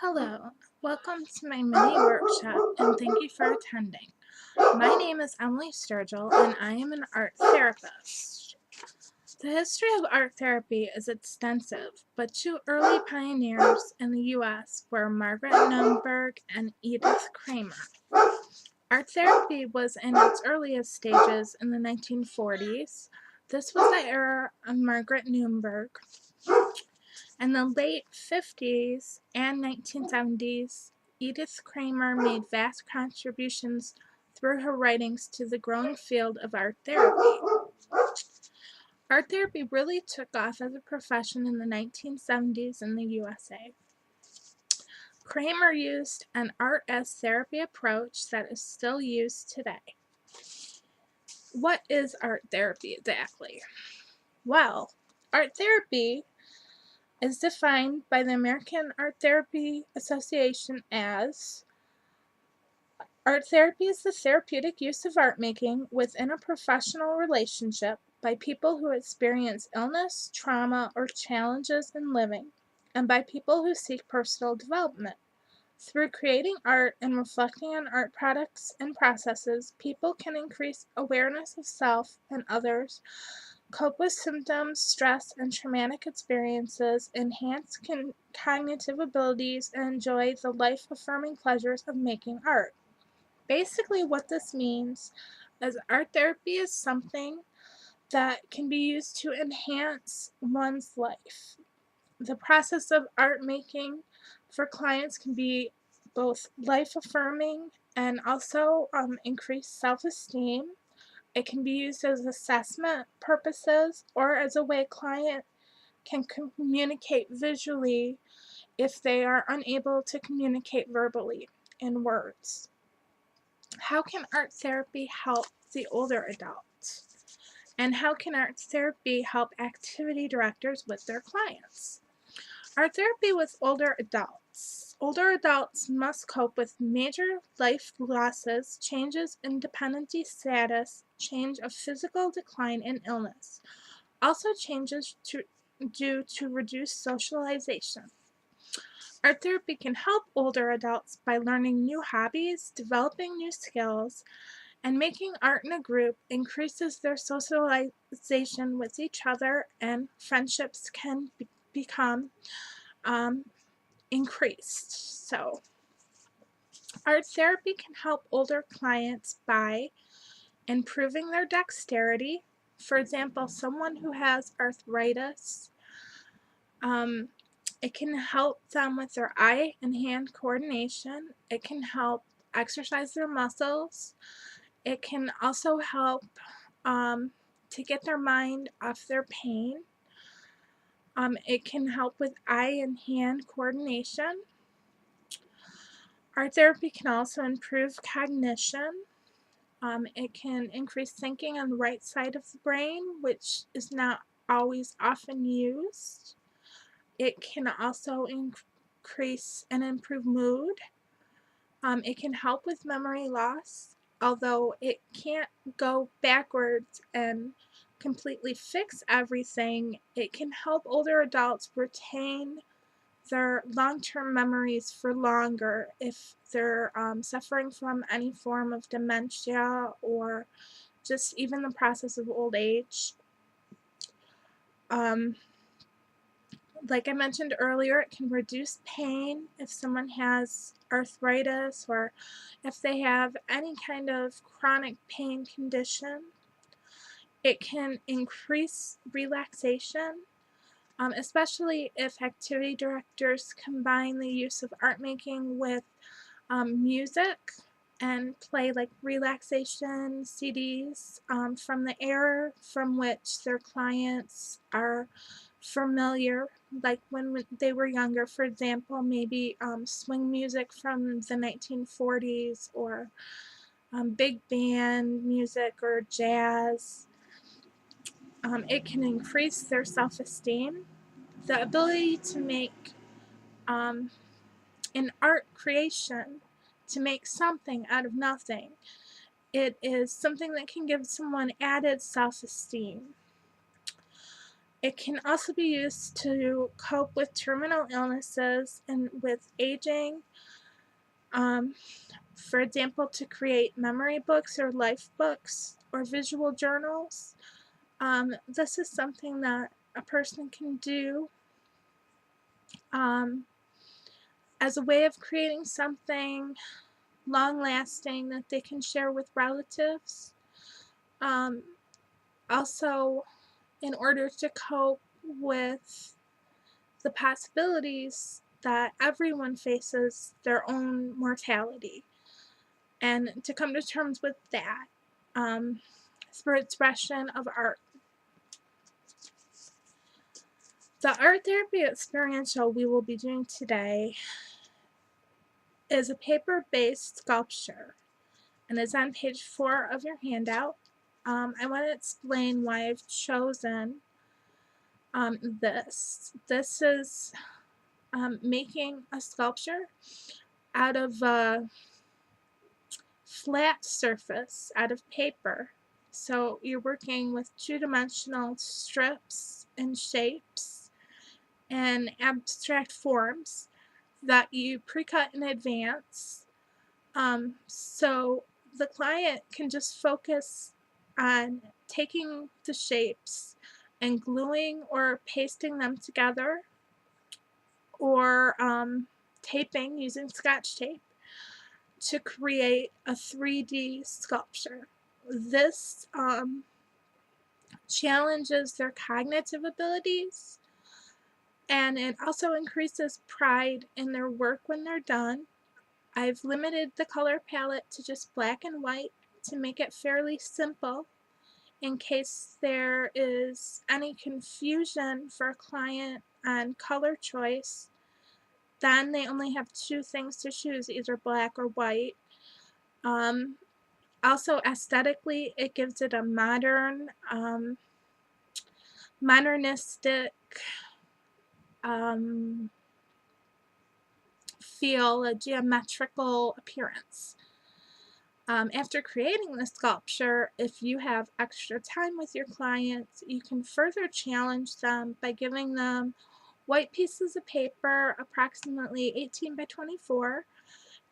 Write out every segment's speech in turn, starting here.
Hello, welcome to my mini workshop and thank you for attending. My name is Emily Sturgill and I am an art therapist. The history of art therapy is extensive, but two early pioneers in the U.S. were Margaret Nunberg and Edith Kramer. Art therapy was in its earliest stages in the 1940s. This was the era of Margaret Nunberg. In the late 50s and 1970s, Edith Kramer made vast contributions through her writings to the growing field of art therapy. Art therapy really took off as a profession in the 1970s in the USA. Kramer used an art as therapy approach that is still used today. What is art therapy exactly? Well, art therapy is defined by the American Art Therapy Association as art therapy is the therapeutic use of art making within a professional relationship by people who experience illness, trauma, or challenges in living, and by people who seek personal development. Through creating art and reflecting on art products and processes, people can increase awareness of self and others, cope with symptoms, stress, and traumatic experiences, enhance cognitive abilities, and enjoy the life-affirming pleasures of making art. Basically, what this means is art therapy is something that can be used to enhance one's life. The process of art making for clients can be both life-affirming and also increase self-esteem. It can be used as assessment purposes or as a way client can communicate visually if they are unable to communicate verbally in words. How can art therapy help the older adults? And how can art therapy help activity directors with their clients? Art therapy with older adults. Older adults must cope with major life losses, changes in dependency status, change of physical decline and illness. Also changes due to reduced socialization. Art therapy can help older adults by learning new hobbies, developing new skills, and making art in a group increases their socialization with each other, and friendships can become increased. So, art therapy can help older clients by improving their dexterity. For example, someone who has arthritis, it can help them with their eye and hand coordination. It can help exercise their muscles. It can also help to get their mind off their pain. It can help with eye and hand coordination. Art therapy can also improve cognition. It can increase thinking on the right side of the brain, which is not always often used. It can also increase and improve mood. It can help with memory loss, although it can't go backwards and completely fix everything. It can help older adults retain their long-term memories for longer if they're suffering from any form of dementia or just even the process of old age. Like I mentioned earlier, it can reduce pain if someone has arthritis or if they have any kind of chronic pain condition. It can increase relaxation, especially if activity directors combine the use of art making with music and play like relaxation CDs from the era from which their clients are familiar, like when they were younger. For example, maybe swing music from the 1940s or big band music or jazz. It can increase their self-esteem. The ability to make in art creation, to make something out of nothing. It is something that can give someone added self-esteem. It can also be used to cope with terminal illnesses and with aging. For example, to create memory books or life books or visual journals. This is something that a person can do um, as a way of creating something long lasting that they can share with relatives. Um, Also, in order to cope with the possibilities that everyone faces their own mortality, and to come to terms with that through expression of art. The art therapy experiential we will be doing today is a paper-based sculpture, and it's on page 4 of your handout. I want to explain why I've chosen this. This is making a sculpture out of a flat surface, out of paper. So you're working with two-dimensional strips and shapes and abstract forms that you pre-cut in advance. So the client can just focus on taking the shapes and gluing or pasting them together, or taping using Scotch tape to create a 3D sculpture. This challenges their cognitive abilities, and it also increases pride in their work when they're done. I've limited the color palette to just black and white to make it fairly simple in case there is any confusion for a client on color choice. Then they only have two things to choose, either black or white. Also, aesthetically, it gives it a modernistic feel, a geometrical appearance. After creating the sculpture, if you have extra time with your clients, you can further challenge them by giving them white pieces of paper, approximately 18 by 24,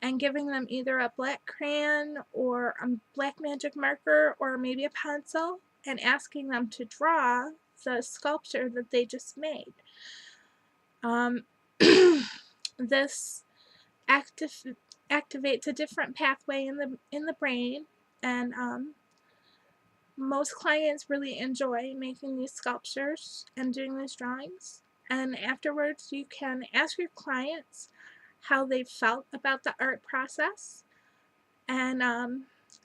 and giving them either a black crayon or a black magic marker or maybe a pencil, and asking them to draw the sculpture that they just made. This activates a different pathway in the brain, and most clients really enjoy making these sculptures and doing these drawings. And afterwards, you can ask your clients how they felt about the art process, and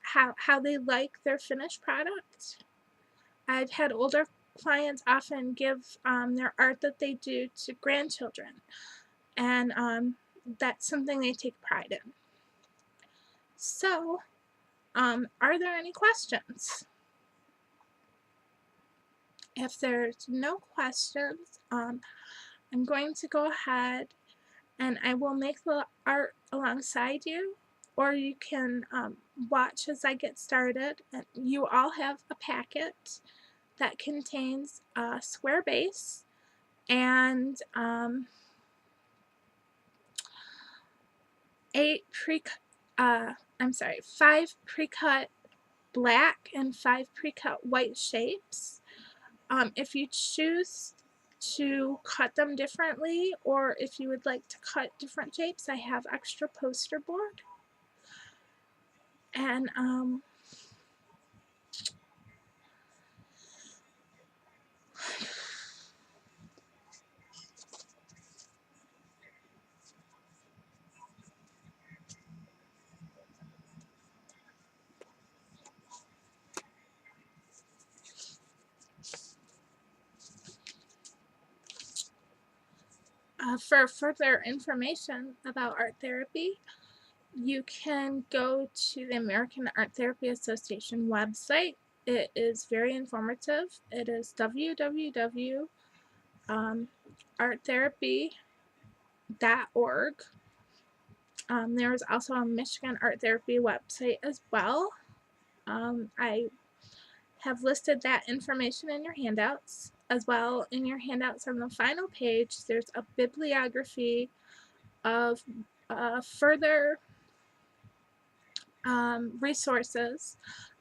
how they like their finished product. I've had older clients often give their art that they do to grandchildren, and that's something they take pride in. So, are there any questions? If there's no questions, I'm going to go ahead and I will make the art alongside you, or you can watch as I get started. And you all have a packet that contains a square base and 5 pre-cut black and 5 pre-cut white shapes. If you choose to cut them differently, or if you would like to cut different shapes, I have extra poster board. And for further information about art therapy, you can go to the American Art Therapy Association website. It is very informative. It is www.arttherapy.org. There's also a Michigan Art Therapy website as well. I have listed that information in your handouts. As well, in your handouts on the final page, there's a bibliography of further resources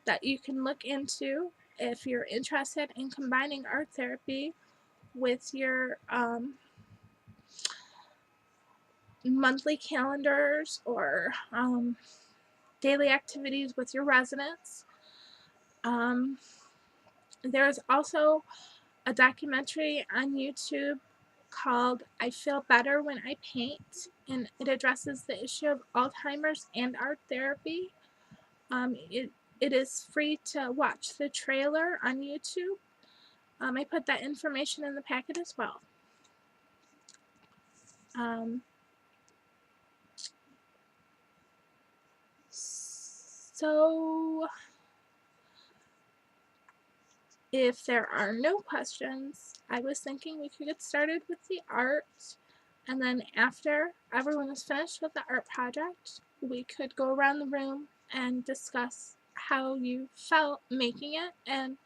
that you can look into if you're interested in combining art therapy with your monthly calendars or daily activities with your residents. There's also a documentary on YouTube called I Feel Better When I Paint, and it addresses the issue of Alzheimer's and art therapy. It is free to watch the trailer on YouTube. I put that information in the packet as well. So if there are no questions, I was thinking we could get started with the art, and then after everyone is finished with the art project, we could go around the room and discuss how you felt making it, and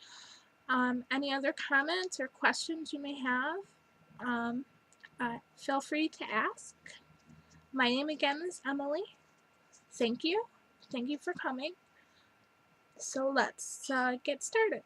any other comments or questions you may have, feel free to ask. My name again is Emily. Thank you. Thank you for coming. So let's get started.